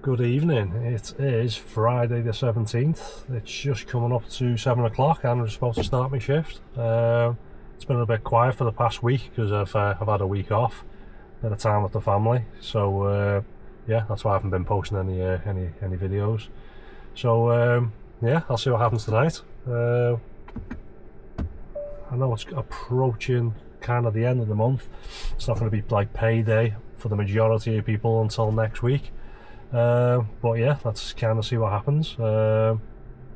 Good evening. It is Friday the 17th. It's just coming up to 7 o'clock and I'm supposed to start my shift. It's been a bit quiet for the past week because I've had a week off, bit of time with the family. So yeah, that's why I haven't been posting any videos. So yeah, I'll see what happens tonight. I know it's approaching kind of the end of the month. It's not going to be like payday for the majority of people until next week. But yeah, let's kind of see what happens.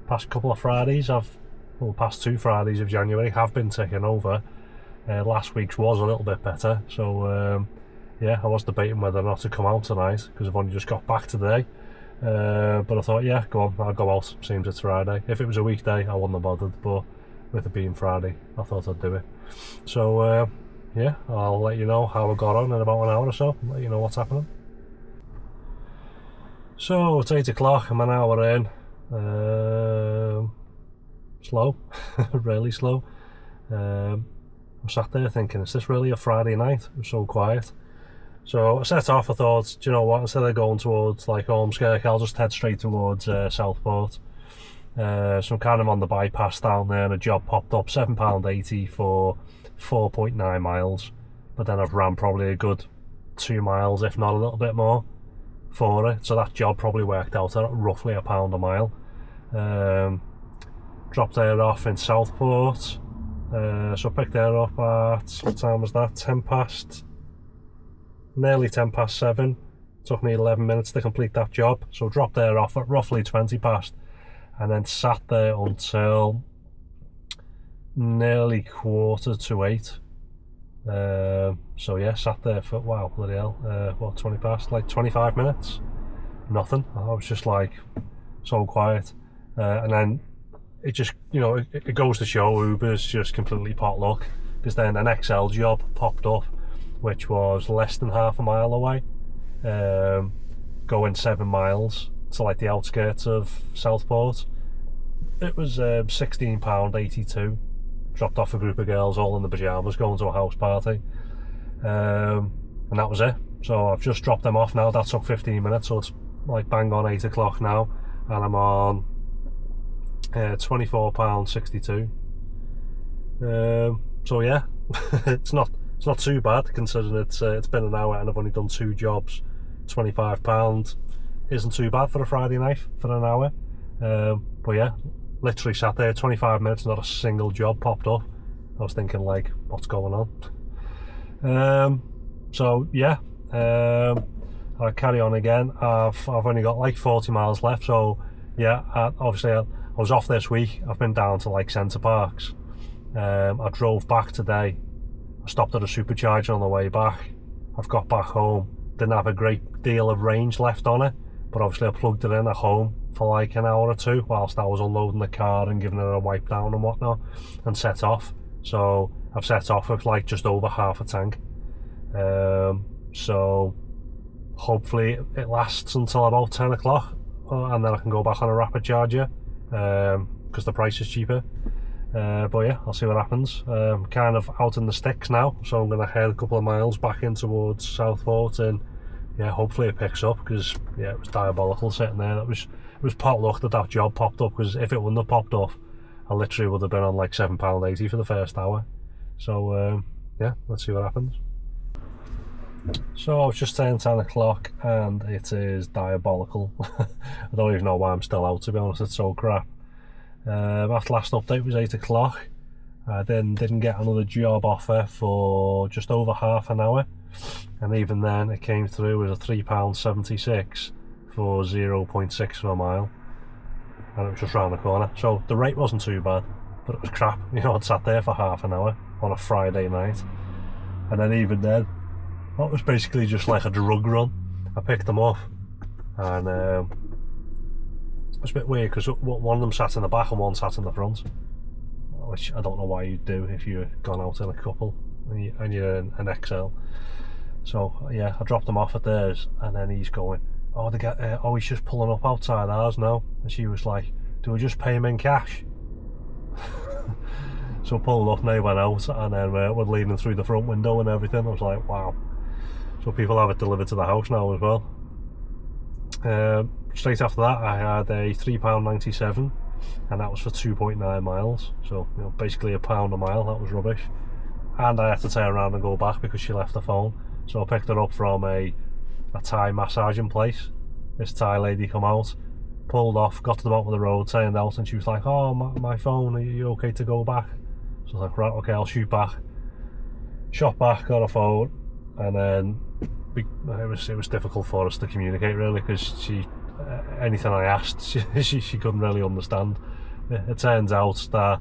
Past couple of Fridays, past 2 Fridays of January have been taken over. Last week's was a little bit better, so yeah, I was debating whether or not to come out tonight because I've only just got back today. But I thought, yeah, go on, I'll go out. Seems it's Friday. If it was a weekday, I wouldn't have bothered, but with it being Friday, I thought I'd do it. So yeah, I'll let you know how I got on in about an hour or so, let you know what's happening. So it's 8 o'clock, I'm an hour in. Slow, really slow. I'm sat there thinking, is this really a Friday night? It was so quiet. So I set off, I thought, do you know what, instead of going towards like Ormskirk, I'll just head straight towards Southport. So I'm kind of on the bypass down there and a job popped up, £7.80 for 4.9 miles. But then I've ran probably a good 2 miles, if not a little bit more, for it. So that job probably worked out at roughly £1 a mile. Dropped her off in Southport. So picked her up at, what time was that? Nearly 10 past 7. Took me 11 minutes to complete that job. So dropped her off at roughly 20 past. And then sat there until nearly 7:45. So yeah, sat there for, wow, bloody hell, what, 20 past, like 25 minutes, nothing. I was just like, so quiet. And then it just, you know, it goes to show Uber's just completely pot luck, because then an XL job popped up, which was less than half a mile away, going 7 miles to like the outskirts of Southport. It was £16.82. Dropped off a group of girls all in the pyjamas going to a house party, and that was it. So I've just dropped them off now. That took 15 minutes, so it's like bang on 8 o'clock now, and I'm on £24.62. So yeah, it's not too bad considering it's been an hour and I've only done 2 jobs. £25 isn't too bad for a Friday night for an hour. But yeah, literally sat there 25 minutes, not a single job popped up. I was thinking like, what's going on? So yeah, I'll carry on again. I've only got like 40 miles left, so yeah, obviously I was off this week. I've been down to like Centre Parks. I drove back today. I stopped at a supercharger on the way back. I've got back home, didn't have a great deal of range left on it, but obviously I plugged it in at home for like an hour or 2 whilst I was unloading the car and giving it a wipe down and whatnot, and set off. So I've set off with like just over half a tank. So hopefully it lasts until about 10 o'clock, and then I can go back on a rapid charger because the price is cheaper. But yeah, I'll see what happens. Kind of out in the sticks now, so I'm going to head a couple of miles back in towards Southport, and yeah, hopefully it picks up, because yeah, it was diabolical sitting there. It was pot luck that job popped up, because if it wouldn't have popped up, I literally would have been on like £7.80 for the first hour. So yeah, let's see what happens. So it's just turned 10 o'clock and it is diabolical. I don't even know why I'm still out, to be honest. It's so crap. That last update was 8 o'clock. I then didn't get another job offer for just over half an hour, and even then it came through as a £3.76 for 0.6 of a mile, and it was just round the corner. So the rate wasn't too bad, but it was crap. You know, I'd sat there for half an hour on a Friday night, and then even then, that was basically just like a drug run. I picked them up, and it was a bit weird because one of them sat in the back and one sat in the front, which I don't know why you'd do if you've gone out in a couple and you're in an XL. So yeah, I dropped them off at theirs, and then he's going, oh, he's just pulling up outside ours now. And she was like, do we just pay him in cash? So pulled up and they went out, and then we're leaning through the front window and everything. I was like, wow. So people have it delivered to the house now as well. Straight after that I had a £3.97, and that was for 2.9 miles, so basically £1 a mile. That was rubbish. And I had to turn around and go back because she left the phone. So I picked her up from a Thai massaging place. This Thai lady come out, pulled off, got to the bottom of the road, turned out, and she was like, "Oh, my phone, are you okay to go back?" So I was like, "Right, okay, I'll shoot back." Shot back, got a phone, and then it was difficult for us to communicate really, because she anything I asked she couldn't really understand. It turns out that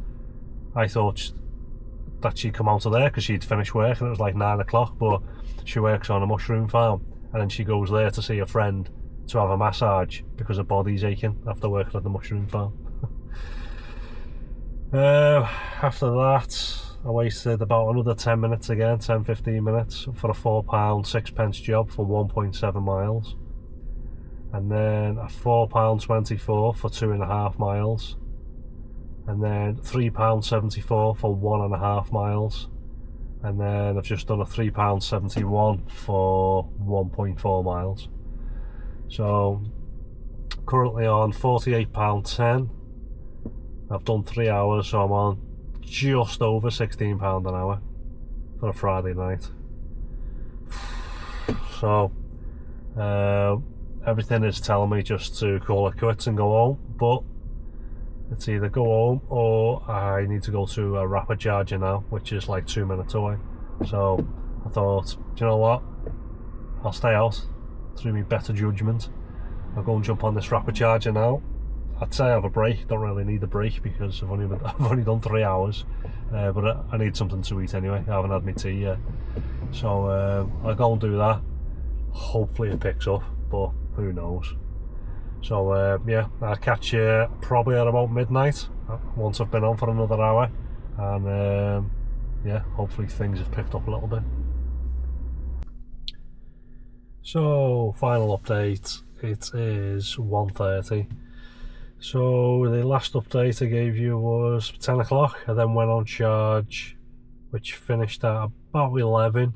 I thought that she'd come out of there because she'd finished work and it was like 9 o'clock, but she works on a mushroom farm, and then she goes there to see a friend to have a massage because her body's aching after working at the mushroom farm. After that I wasted about another 10 minutes again, 10-15 minutes for a £4.06 job for 1.7 miles, and then a £4.24 for 2.5 miles, and then £3.74 for 1.5 miles, and then I've just done a £3.71 for 1.4 miles. So currently on £48.10. I've done 3 hours, so I'm on just over £16 an hour for a Friday night. So everything is telling me just to call it quits and go home, but it's either go home or I need to go to a rapid charger now, which is like 2 minutes away. So I thought, do you know what, I'll stay out through my better judgment. I'll go and jump on this rapid charger now. I'd say I have a break, don't really need a break because I've only done 3 hours, but I need something to eat anyway. I haven't had my tea yet, so I'll go and do that. Hopefully it picks up, but who knows. So yeah, I'll catch you probably at about midnight once I've been on for another hour, and yeah, hopefully things have picked up a little bit. So final update, it is 1:30. So the last update I gave you was 10 o'clock. I then went on charge, which finished at about 11,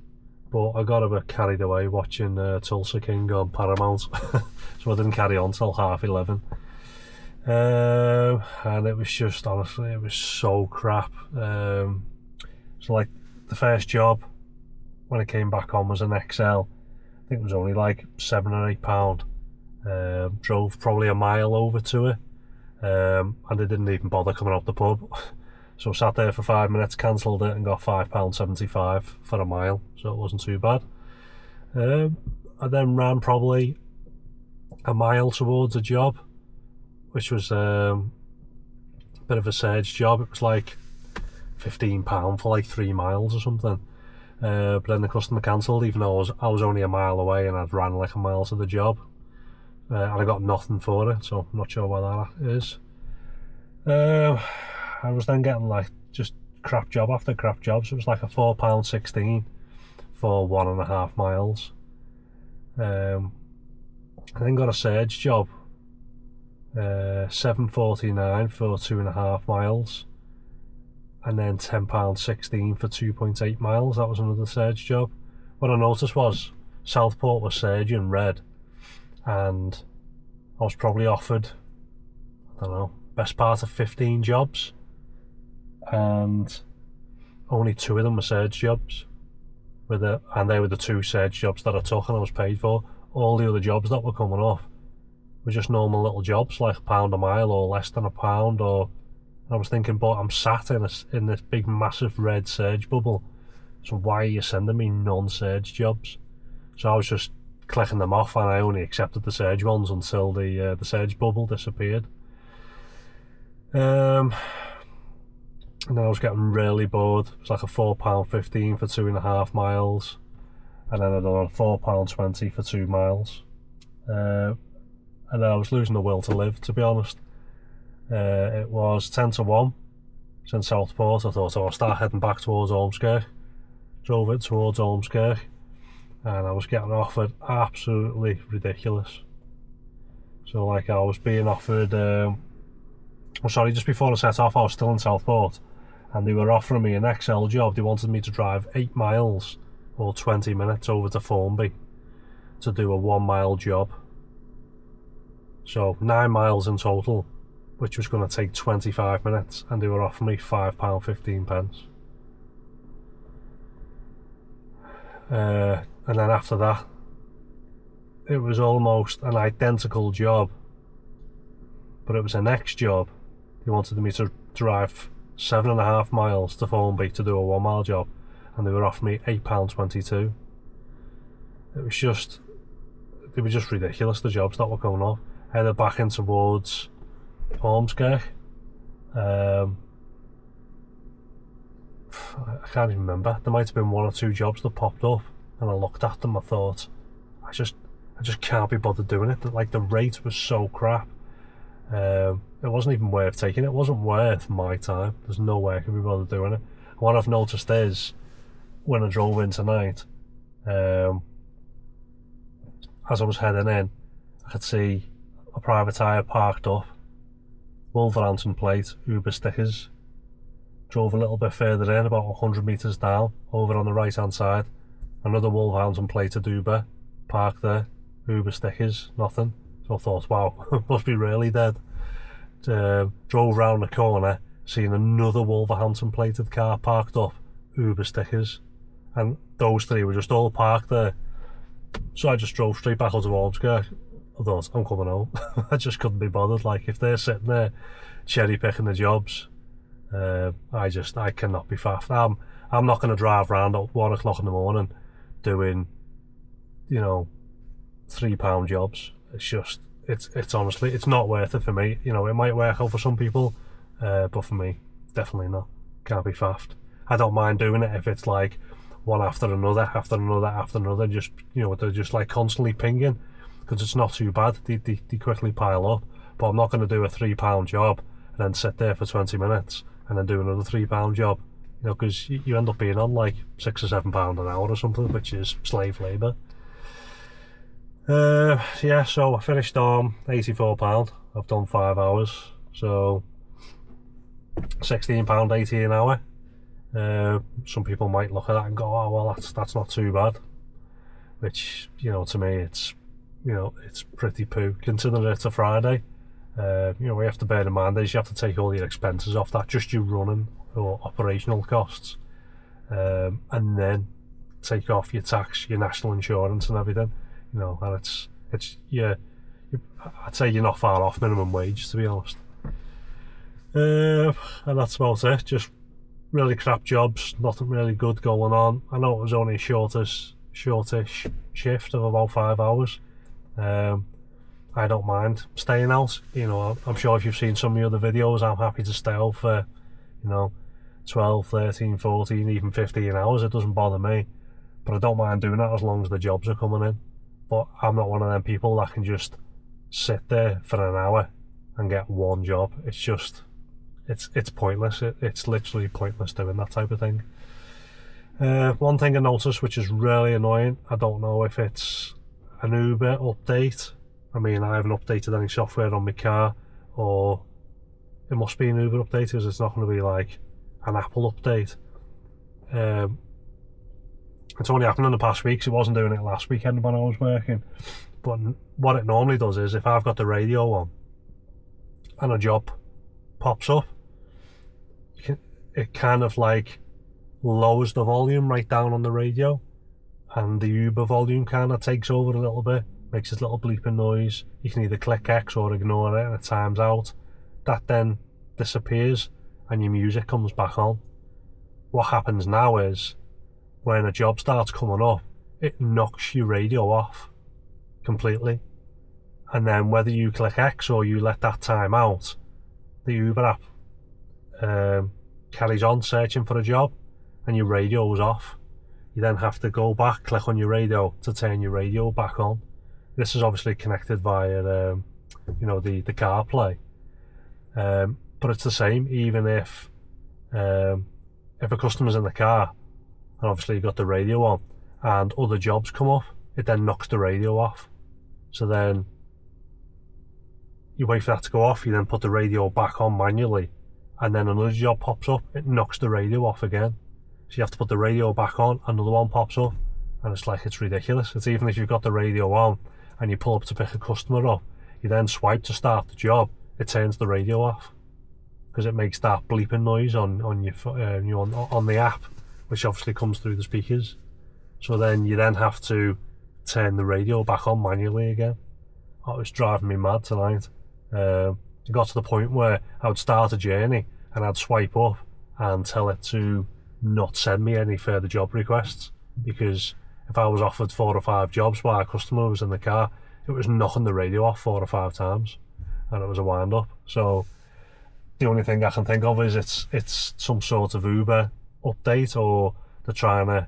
but I got a bit carried away watching Tulsa King on Paramount, so I didn't carry on till 11:30. And it was just, honestly, it was so crap. So like the first job when I came back on was an XL. I think it was only like £7 or £8. Drove probably a mile over to it. And they didn't even bother coming out the pub, so sat there for 5 minutes, cancelled it and got £5.75 for a mile, so it wasn't too bad. I then ran probably a mile towards a job, which was a bit of a surge job. It was like £15 for like 3 miles or something, but then the customer cancelled even though I was only a mile away and I'd ran like a mile to the job. And I got nothing for it, so I'm not sure why that is. I was then getting like just crap job after crap job, so it was like a £4.16 for 1.5 miles. I then got a surge job, £7.49 for 2.5 miles, and then £10.16 for 2.8 miles. That was another surge job. What I noticed was Southport was surging red, and I was probably offered, I don't know, best part of 15 jobs, and only 2 of them were surge jobs, and they were the 2 surge jobs that I took and I was paid for. All the other jobs that were coming off were just normal little jobs, like £1 a mile or less than £1, or I was thinking, but I'm sat in this big massive red surge bubble, so why are you sending me non-surge jobs? So I was just clicking them off, and I only accepted the surge ones until the surge bubble disappeared. And then I was getting really bored. It was like a £4.15 for 2.5 miles, and then I done £4.20 for 2 miles. And I was losing the will to live, to be honest. It was 10-1. It's in Southport. I thought, I'll start heading back towards Ormskirk. Drove it towards Ormskirk, and I was getting offered absolutely ridiculous. So like I was being offered, just before I set off I was still in Southport, and they were offering me an XL job. They wanted me to drive 8 miles or 20 minutes over to Formby to do a 1 mile job. So 9 miles in total, which was going to take 25 minutes, and they were offering me £5.15. And then after that, it was almost an identical job, but it was a next job. They wanted me to drive 7.5 miles to Formby to do a 1 mile job, and they were offering me £8.22. It was just, they were just ridiculous, the jobs that were going off. Headed back in towards Ormskirk. I can't even remember. There might have been 1 or 2 jobs that popped up, and I looked at them. I thought, I just can't be bothered doing it. Like, the rate was so crap. It wasn't even worth taking. It wasn't worth my time. There's no way I could be bothered doing it. And what I've noticed is, when I drove in tonight, as I was heading in, I could see a private hire parked up, Wolverhampton plate, Uber stickers. Drove a little bit further in, about 100 metres down, over on the right hand side, another Wolverhampton plated Uber parked there, Uber stickers, nothing. So I thought, wow, must be really dead. Drove round the corner, seeing another Wolverhampton plated car parked up, Uber stickers, and those 3 were just all parked there. So I just drove straight back out of Ormskirk. I thought, I'm coming home. I just couldn't be bothered. Like, if they're sitting there cherry picking the jobs, I cannot be faffed. I'm not going to drive around at 1 o'clock in the morning doing, £3 jobs. It's just, it's honestly, it's not worth it for me. It might work out for some people, but for me, definitely not. Can't be faffed. I don't mind doing it if it's like one after another, just, they're just like constantly pinging, because it's not too bad. They quickly pile up. But I'm not going to do a £3 job and then sit there for 20 minutes and then do another £3 job, because you end up being on like £6 or £7 an hour or something, which is slave labour. Yeah, so I finished on £84. I've done 5 hours, so £16.80 an hour. Some people might look at that and go, oh well, that's not too bad, which, to me, it's pretty poo, considering it's a Friday. We have to bear in mind is you have to take all your expenses off that, just your running or operational costs, and then take off your tax, your national insurance and everything, and it's I'd say you're not far off minimum wage, to be honest. And that's about it. Just really crap jobs, nothing really good going on. I know it was only a shortish shift of about 5 hours. I don't mind staying out. I'm sure if you've seen some of the other videos, I'm happy to stay out for 12, 13, 14, even 15 hours. It doesn't bother me, but I don't mind doing that as long as the jobs are coming in. But I'm not one of them people that can just sit there for an hour and get 1 job. It's just, it's pointless. It's literally pointless doing that type of thing. One thing I noticed, which is really annoying, I don't know if it's an Uber update. I mean, I haven't updated any software on my car, or it must be an Uber update, because it's not going to be like an Apple update. It's only happened in the past weeks. It wasn't doing it last weekend when I was working. But what it normally does is, if I've got the radio on and a job pops up, it kind of like lowers the volume right down on the radio, and the Uber volume kind of takes over a little bit, makes this little bleeping noise. You can either click X or ignore it, and it times out. That then disappears and your music comes back on. What happens now is, when a job starts coming up, it knocks your radio off completely, and then whether you click X or you let that time out, the Uber app carries on searching for a job, and your radio's off. You then have to go back, click on your radio to turn your radio back on. This is obviously connected via the CarPlay, but it's the same even if a customer's in the car and obviously you've got the radio on and other jobs come up, it then knocks the radio off. So then you wait for that to go off, you then put the radio back on manually, and then another job pops up, it knocks the radio off again. So you have to put the radio back on, another one pops up, and it's ridiculous. It's even if you've got the radio on and you pull up to pick a customer up, you then swipe to start the job, it turns the radio off because it makes that bleeping noise on the app, which obviously comes through the speakers. So then you then have to turn the radio back on manually again. Oh, it was driving me mad tonight. It got to the point where I would start a journey and I'd swipe up and tell it to not send me any further job requests, because if I was offered 4 or 5 jobs while a customer was in the car, it was knocking the radio off 4 or 5 times, and it was a wind up. So the only thing I can think of is it's some sort of Uber update, or they're trying to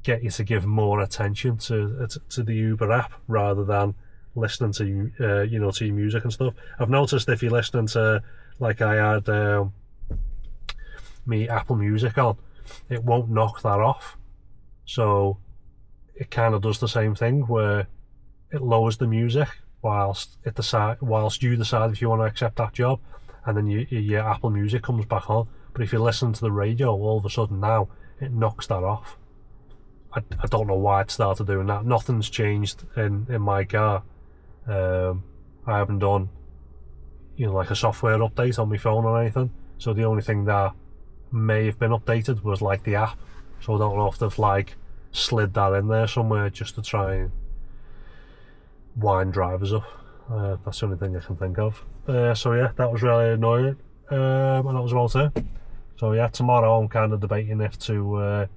get you to give more attention to the Uber app rather than listening to to your music and stuff. I've noticed if you're listening to, like I had me Apple Music on, it won't knock that off. So it kind of does the same thing where it lowers the music whilst you decide if you want to accept that job, and then your Apple Music comes back on. But if you listen to the radio, all of a sudden now it knocks that off. I don't know why it started doing that. Nothing's changed in my car. I haven't done like a software update on my phone or anything. So the only thing that may have been updated was like the app. So I don't know if they've like slid that in there somewhere just to try and wind drivers up. That's the only thing I can think of. So yeah, that was really annoying, and that was about it. So yeah, tomorrow I'm kind of debating if to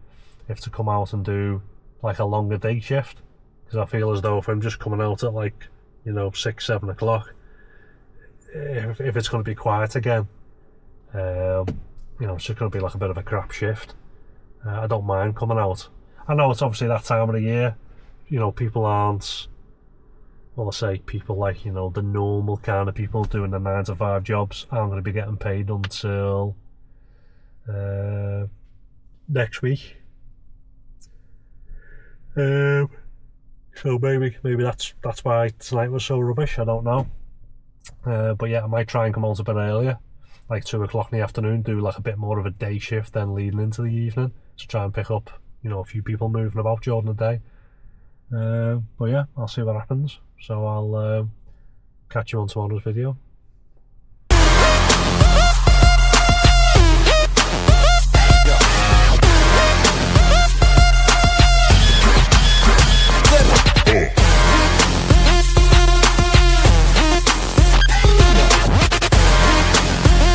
come out and do like a longer day shift, because I feel as though if I'm just coming out at like 6-7 o'clock, if it's going to be quiet again, it's just going to be like a bit of a crap shift. I don't mind coming out. I know it's obviously that time of the year, people aren't, well, I say people like, the normal kind of people doing the 9 to 5 jobs aren't going to be getting paid until next week. So maybe that's why tonight was so rubbish, I don't know. But yeah, I might try and come out a bit earlier, like 2 o'clock in the afternoon, do like a bit more of a day shift then leading into the evening, to try and pick up a few people moving about during the day. But yeah, I'll see what happens. So I'll catch you on tomorrow's video.